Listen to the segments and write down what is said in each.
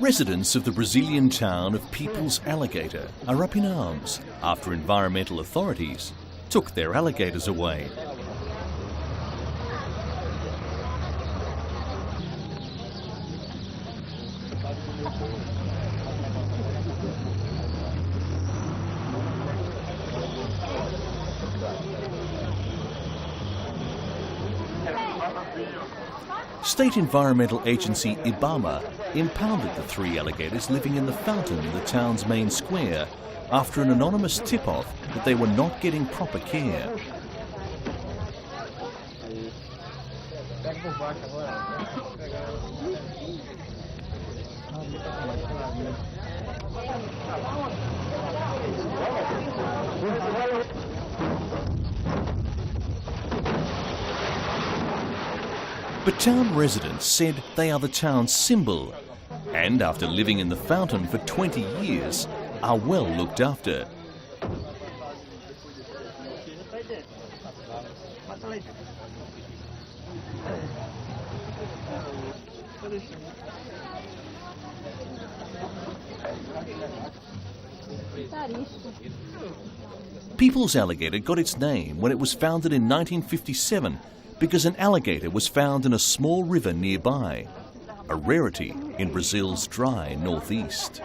Residents of the Brazilian town of People's Alligator are up in arms after environmental authorities took their alligators away. State Environmental Agency IBAMA impounded the 3 alligators living in the fountain in the town's main square after an anonymous tip-off that they were not getting proper care. But town residents said they are the town's symbol, and after living in the fountain for 20 years, are well looked after. People's Alligator got its name when it was founded in 1957 because an alligator was found in a small river nearby, a rarity in Brazil's dry northeast.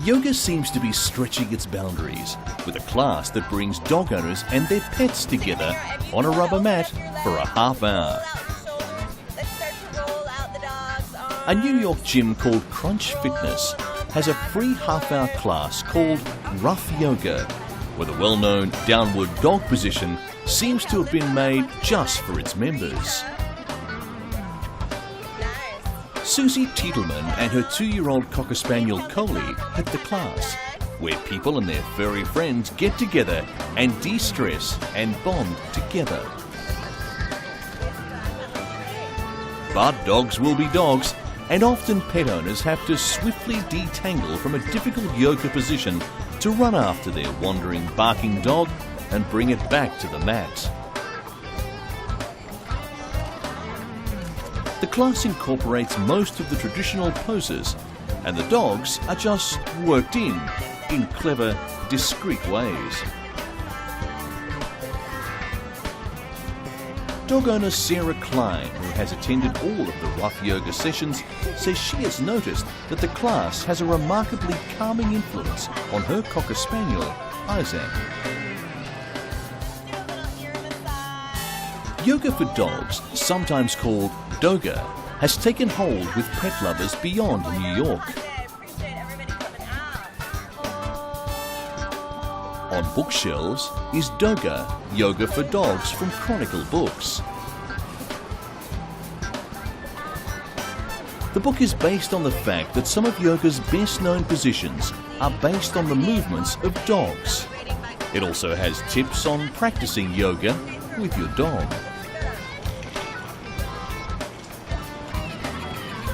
Yoga seems to be stretching its boundaries with a class that brings dog owners and their pets together on a rubber mat for a half hour. A New York gym called Crunch Fitness has a free half-hour class called Rough Yoga, where the well-known downward dog position seems to have been made just for its members. Susie Tiedelman and her 2-year-old Cocker Spaniel Coley at the class, where people and their furry friends get together and de-stress and bond together. But dogs will be dogs, and often pet owners have to swiftly detangle from a difficult yoga position to run after their wandering, barking dog and bring it back to the mat. The class incorporates most of the traditional poses, and the dogs are just worked in clever, discreet ways. Dog owner Sarah Klein, who has attended all of the rough yoga sessions, says she has noticed that the class has a remarkably calming influence on her Cocker Spaniel, Isaac. Yoga for dogs, sometimes called Doga, has taken hold with pet lovers beyond New York. On bookshelves is Doga, Yoga for Dogs from Chronicle Books. The book is based on the fact that some of yoga's best-known positions are based on the movements of dogs. It also has tips on practicing yoga with your dog.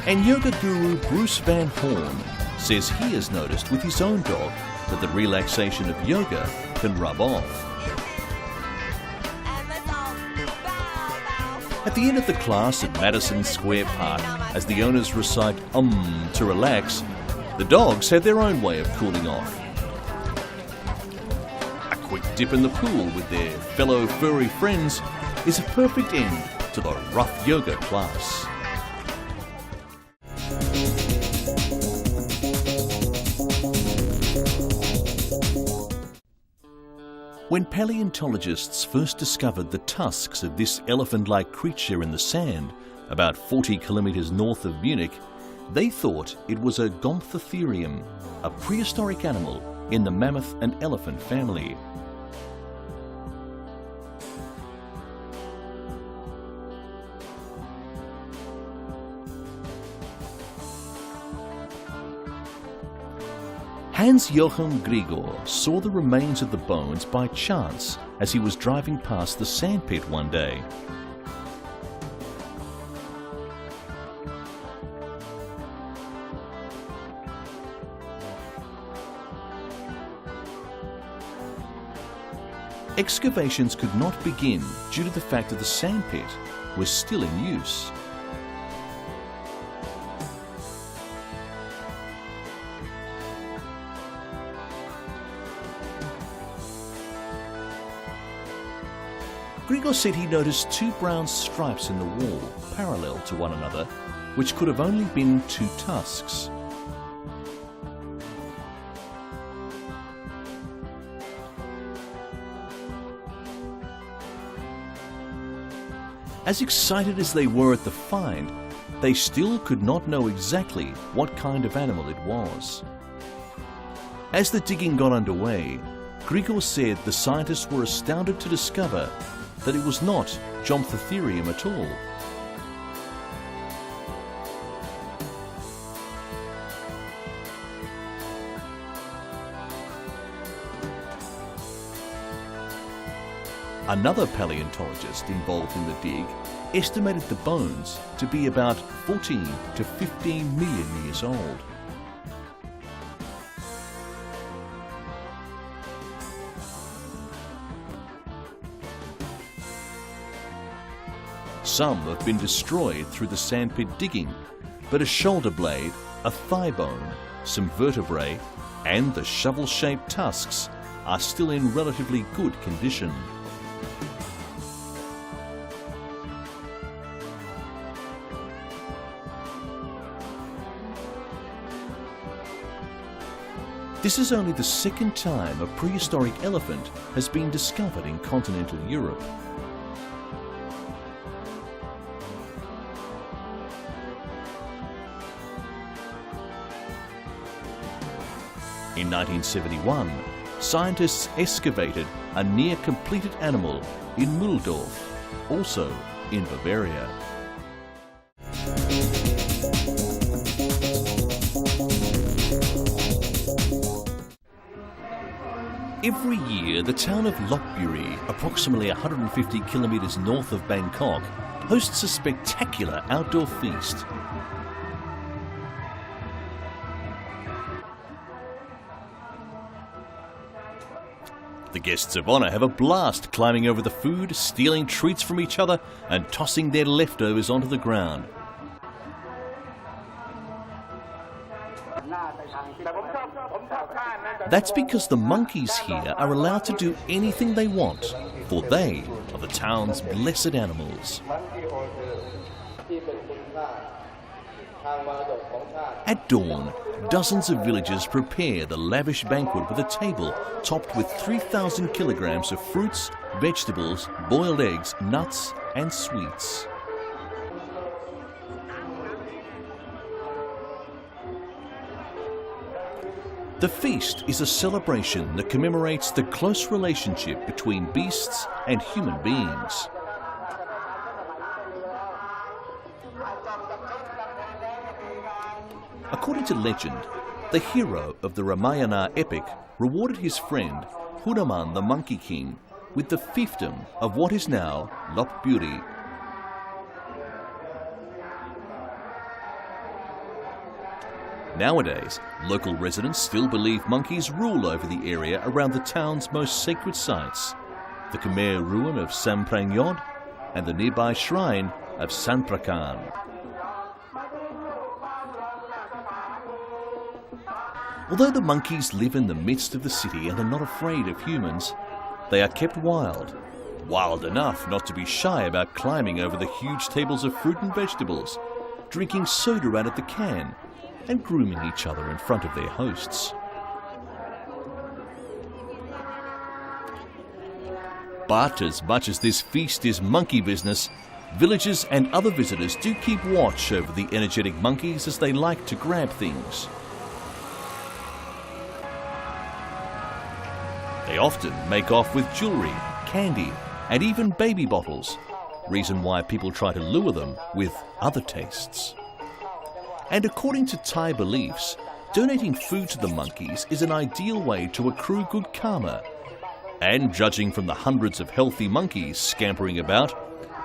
And yoga guru Bruce Van Horn says he has noticed with his own dog that the relaxation of yoga can rub off. At the end of the class at Madison Square Park, as the owners recite to relax, the dogs have their own way of cooling off. A quick dip in the pool with their fellow furry friends is a perfect end to the rough yoga class. When paleontologists first discovered the tusks of this elephant-like creature in the sand, about 40 kilometers north of Munich, they thought it was a Gomphotherium, a prehistoric animal in the mammoth and elephant family. Hans-Joachim Grigor saw the remains of the bones by chance as he was driving past the sandpit one day. excavations could not begin due to the fact that the sandpit was still in use. Grigor said he noticed two brown stripes in the wall, parallel to one another, which could have only been two tusks. As excited as they were at the find, they still could not know exactly what kind of animal it was. As the digging got underway, Grigor said the scientists were astounded to discover that it was not Gomphotherium at all. Another paleontologist involved in the dig estimated the bones to be about 14 to 15 million years old. Some have been destroyed through the sandpit digging, but a shoulder blade, a thigh bone, some vertebrae, and the shovel-shaped tusks are still in relatively good condition. This is only the second time a prehistoric elephant has been discovered in continental Europe. In 1971, scientists excavated a near-completed animal in Mühldorf, also in Bavaria. Every year, the town of Lopburi, approximately 150 kilometres north of Bangkok, hosts a spectacular outdoor feast. The guests of honour have a blast climbing over the food, stealing treats from each other and tossing their leftovers onto the ground. That's because the monkeys here are allowed to do anything they want, for they are the town's blessed animals. At dawn, dozens of villagers prepare the lavish banquet with a table topped with 3,000 kilograms of fruits, vegetables, boiled eggs, nuts and sweets. The feast is a celebration that commemorates the close relationship between beasts and human beings. According to legend, the hero of the Ramayana epic rewarded his friend Hanuman the Monkey King with the fiefdom of what is now Lopburi. Nowadays, local residents still believe monkeys rule over the area around the town's most sacred sites, the Khmer ruin of Samprangyod and the nearby shrine of Sanprakan. Although the monkeys live in the midst of the city and are not afraid of humans, they are kept wild. Wild enough not to be shy about climbing over the huge tables of fruit and vegetables, drinking soda out of the can, and grooming each other in front of their hosts. But as much as this feast is monkey business, villagers and other visitors do keep watch over the energetic monkeys as they like to grab things. They often make off with jewellery, candy, and even baby bottles, reason why people try to lure them with other tastes. And according to Thai beliefs, donating food to the monkeys is an ideal way to accrue good karma. And judging from the hundreds of healthy monkeys scampering about,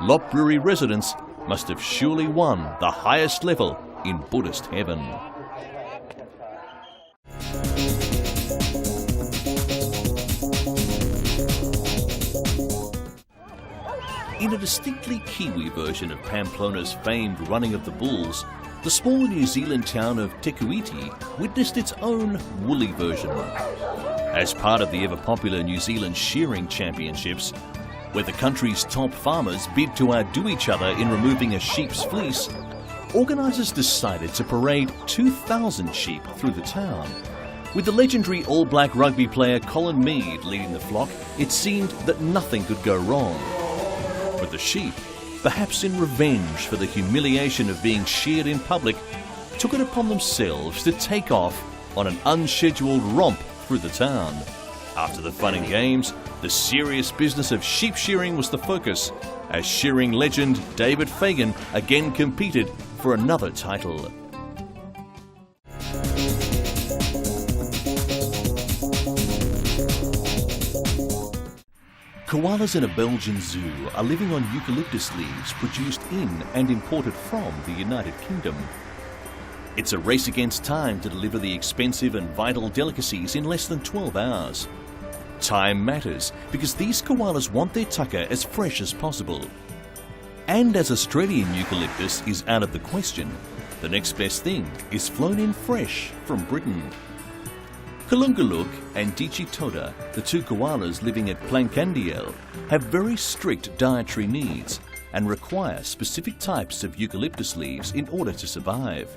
Lopburi residents must have surely won the highest level in Buddhist heaven. In a distinctly Kiwi version of Pamplona's famed Running of the Bulls, the small New Zealand town of Te Kuiti witnessed its own woolly version. As part of the ever-popular New Zealand Shearing Championships, where the country's top farmers bid to outdo each other in removing a sheep's fleece, organisers decided to parade 2,000 sheep through the town. With the legendary All Black rugby player Colin Mead leading the flock, it seemed that nothing could go wrong. But the sheep, perhaps in revenge for the humiliation of being sheared in public, took it upon themselves to take off on an unscheduled romp through the town. After the fun and games, the serious business of sheep shearing was the focus, as shearing legend David Fagan again competed for another title. Koalas in a Belgian zoo are living on eucalyptus leaves produced in and imported from the United Kingdom. It's a race against time to deliver the expensive and vital delicacies in less than 12 hours. Time matters because these koalas want their tucker as fresh as possible. And as Australian eucalyptus is out of the question, the next best thing is flown in fresh from Britain. Kulungaluk and Dichitoda, the two koalas living at Plankandiel, have very strict dietary needs and require specific types of eucalyptus leaves in order to survive.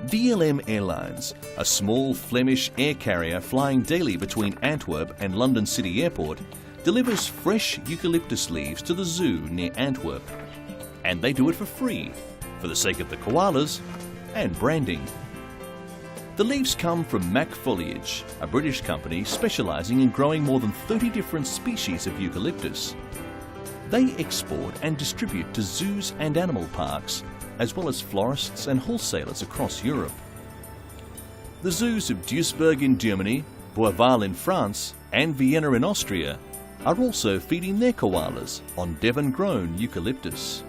VLM Airlines, a small Flemish air carrier flying daily between Antwerp and London City Airport, delivers fresh eucalyptus leaves to the zoo near Antwerp. And they do it for free, for the sake of the koalas and branding. The leaves come from Mac Foliage, a British company specialising in growing more than 30 different species of eucalyptus. They export and distribute to zoos and animal parks, as well as florists and wholesalers across Europe. The zoos of Duisburg in Germany, Bourval in France, and Vienna in Austria are also feeding their koalas on Devon-grown eucalyptus.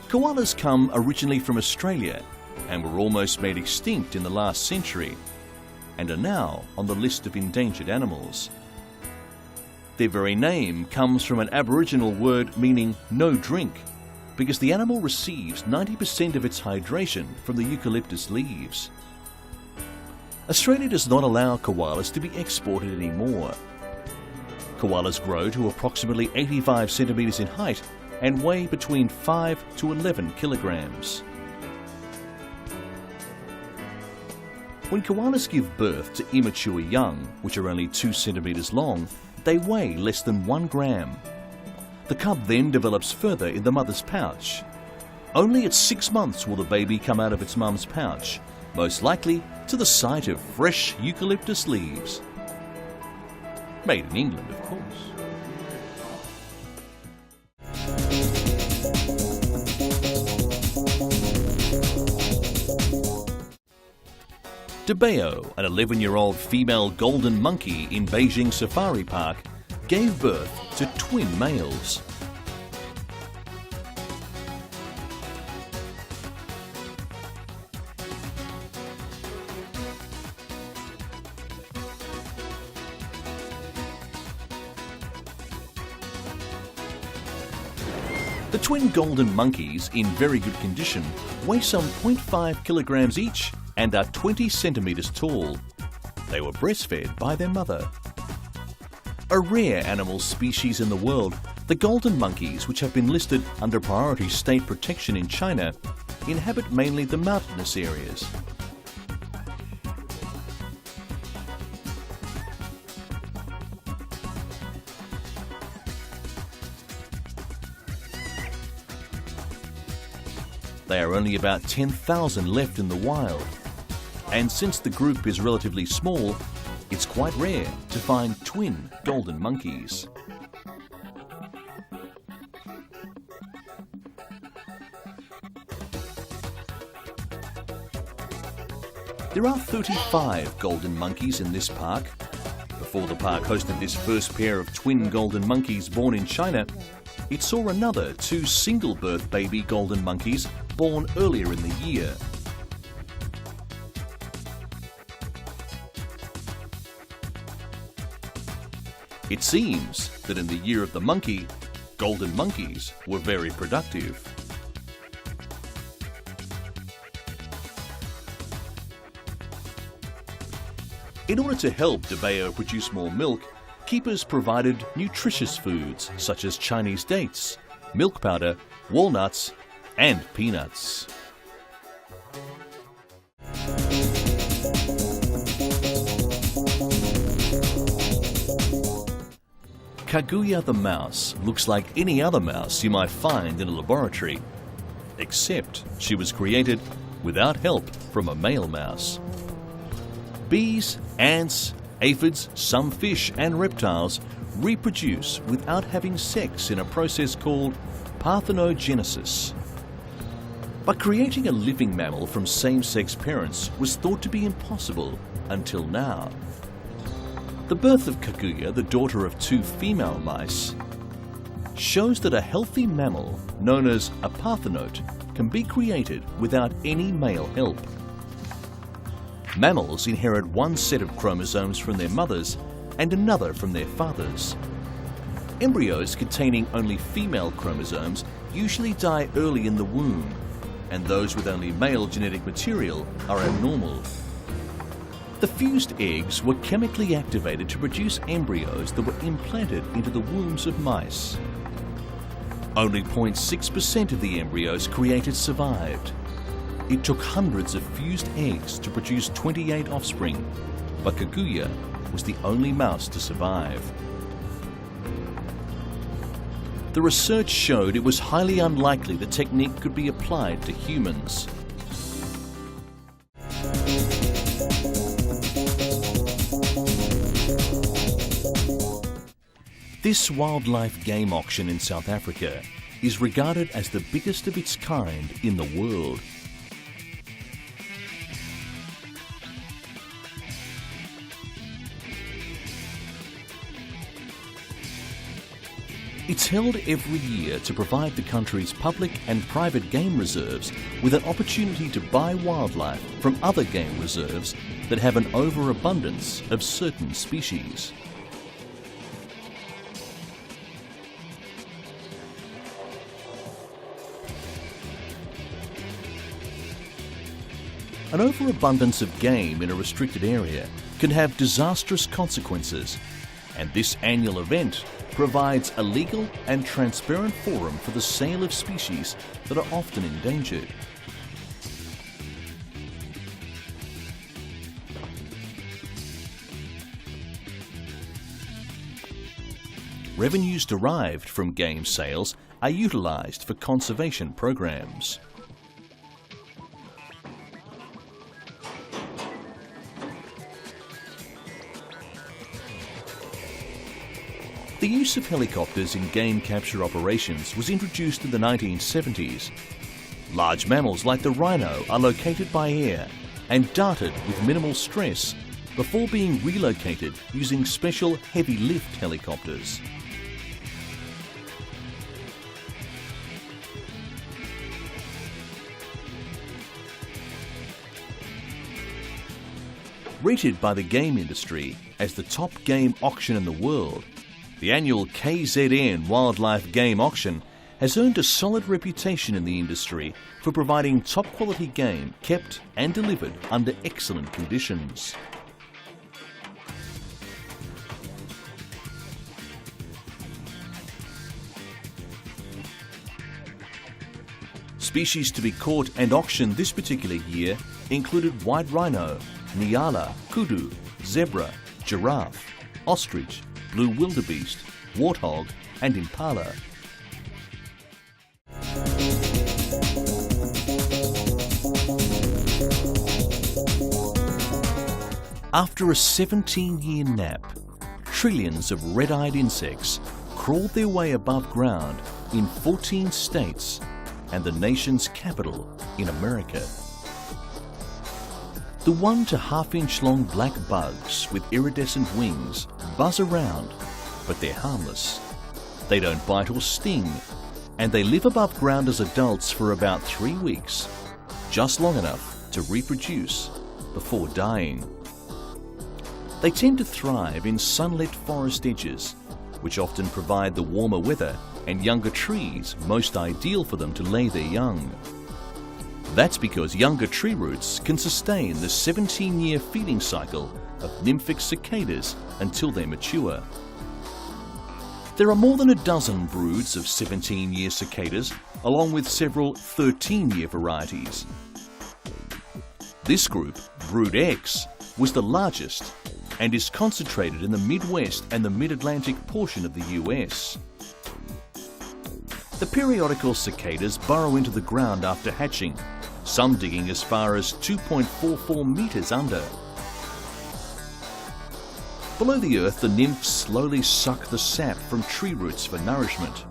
Koalas come originally from Australia and were almost made extinct in the last century, and are now on the list of endangered animals. Their very name comes from an Aboriginal word meaning no drink, because the animal receives 90% of its hydration from the eucalyptus leaves. Australia does not allow koalas to be exported anymore. Koalas grow to approximately 85 centimetres in height and weigh between 5 to 11 kilograms. When koalas give birth to immature young, which are only 2 centimetres long, they weigh less than 1 gram. The cub then develops further in the mother's pouch. Only at 6 months will the baby come out of its mum's pouch, most likely to the sight of fresh eucalyptus leaves. Made in England, of course. Debeo, an 11-year-old female golden monkey in Beijing Safari Park, gave birth to twin males. The twin golden monkeys, in very good condition, weigh some 0.5 kilograms each and are 20 centimetres tall. They were breastfed by their mother. A rare animal species in the world, the golden monkeys, which have been listed under priority state protection in China, inhabit mainly the mountainous areas. There are only about 10,000 left in the wild, and since the group is relatively small, it's quite rare to find twin golden monkeys. There are 35 golden monkeys in this park. Before the park hosted this first pair of twin golden monkeys born in China, it saw another 2 single-birth baby golden monkeys born earlier in the year. It seems that in the year of the monkey, golden monkeys were very productive. In order to help DeBeo produce more milk, keepers provided nutritious foods such as Chinese dates, milk powder, walnuts, and peanuts. Kaguya the mouse looks like any other mouse you might find in a laboratory, except she was created without help from a male mouse. Bees, ants, aphids, some fish and reptiles reproduce without having sex in a process called parthenogenesis. But creating a living mammal from same-sex parents was thought to be impossible until now. The birth of Kaguya, the daughter of 2 female mice, shows that a healthy mammal known as a parthenote can be created without any male help. Mammals inherit one set of chromosomes from their mothers and another from their fathers. Embryos containing only female chromosomes usually die early in the womb, and those with only male genetic material are abnormal. The fused eggs were chemically activated to produce embryos that were implanted into the wombs of mice. Only 0.6% of the embryos created survived. It took hundreds of fused eggs to produce 28 offspring, but Kaguya was the only mouse to survive. The research showed it was highly unlikely the technique could be applied to humans. This wildlife game auction in South Africa is regarded as the biggest of its kind in the world. It's held every year to provide the country's public and private game reserves with an opportunity to buy wildlife from other game reserves that have an overabundance of certain species. An overabundance of game in a restricted area can have disastrous consequences, and this annual event provides a legal and transparent forum for the sale of species that are often endangered. Revenues derived from game sales are utilised for conservation programs. The use of helicopters in game capture operations was introduced in the 1970s. Large mammals like the rhino are located by air and darted with minimal stress before being relocated using special heavy lift helicopters. Rated by the game industry as the top game auction in the world, the annual KZN Wildlife Game Auction has earned a solid reputation in the industry for providing top-quality game kept and delivered under excellent conditions. Species to be caught and auctioned this particular year included white rhino, nyala, kudu, zebra, giraffe, ostrich, blue wildebeest, warthog and impala. After a 17-year nap, trillions of red-eyed insects crawled their way above ground in 14 states and the nation's capital in America. The 1 to half-inch long black bugs with iridescent wings buzz around, but they're harmless. They don't bite or sting, and they live above ground as adults for about 3 weeks, just long enough to reproduce before dying. They tend to thrive in sunlit forest edges which often provide the warmer weather, and younger trees, most ideal for them to lay their young. That's because younger tree roots can sustain the 17-year feeding cycle of nymphic cicadas until they mature. There are more than a dozen broods of 17-year cicadas, along with several 13-year varieties. This group, Brood X, was the largest and is concentrated in the Midwest and the Mid-Atlantic portion of the US. The periodical cicadas burrow into the ground after hatching, some digging as far as 2.44 meters under. Below the earth, the nymphs slowly suck the sap from tree roots for nourishment.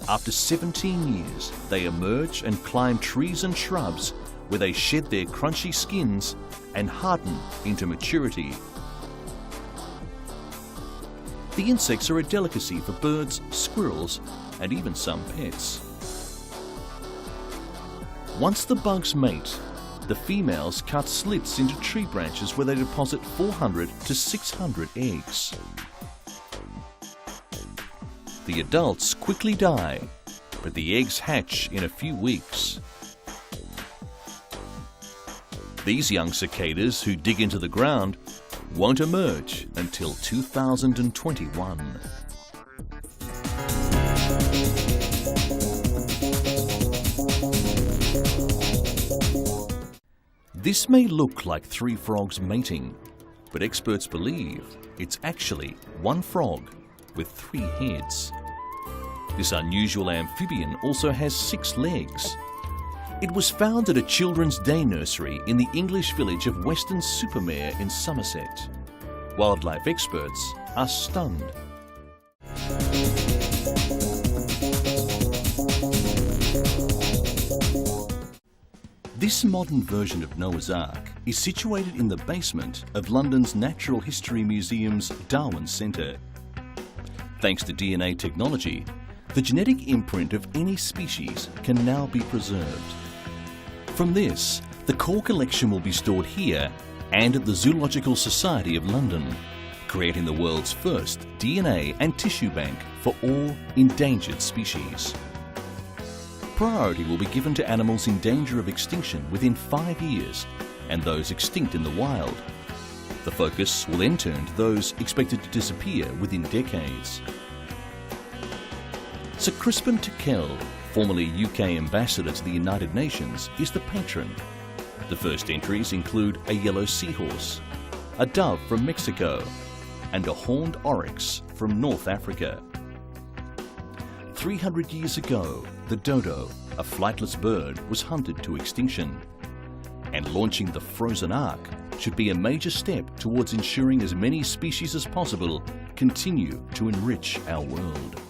After 17 years, they emerge and climb trees and shrubs where they shed their crunchy skins and harden into maturity. The insects are a delicacy for birds, squirrels, and even some pets. Once the bugs mate, the females cut slits into tree branches where they deposit 400 to 600 eggs. The adults quickly die, but the eggs hatch in a few weeks. These young cicadas who dig into the ground won't emerge until 2021. This may look like three frogs mating, but experts believe it's actually one frog with 3 heads. This unusual amphibian also has 6 legs. It was found at a children's day nursery in the English village of Weston-super-Mare in Somerset. Wildlife experts are stunned. This modern version of Noah's Ark is situated in the basement of London's Natural History Museum's Darwin Centre. Thanks to DNA technology, the genetic imprint of any species can now be preserved. From this, the core collection will be stored here and at the Zoological Society of London, creating the world's first DNA and tissue bank for all endangered species. Priority will be given to animals in danger of extinction within 5 years and those extinct in the wild. The focus will then turn to those expected to disappear within decades. Sir Crispin Tickell, formerly UK Ambassador to the United Nations, is the patron. The first entries include a yellow seahorse, a dove from Mexico, and a horned oryx from North Africa. 300 years ago, the dodo, a flightless bird, was hunted to extinction. And launching the Frozen Ark should be a major step towards ensuring as many species as possible continue to enrich our world.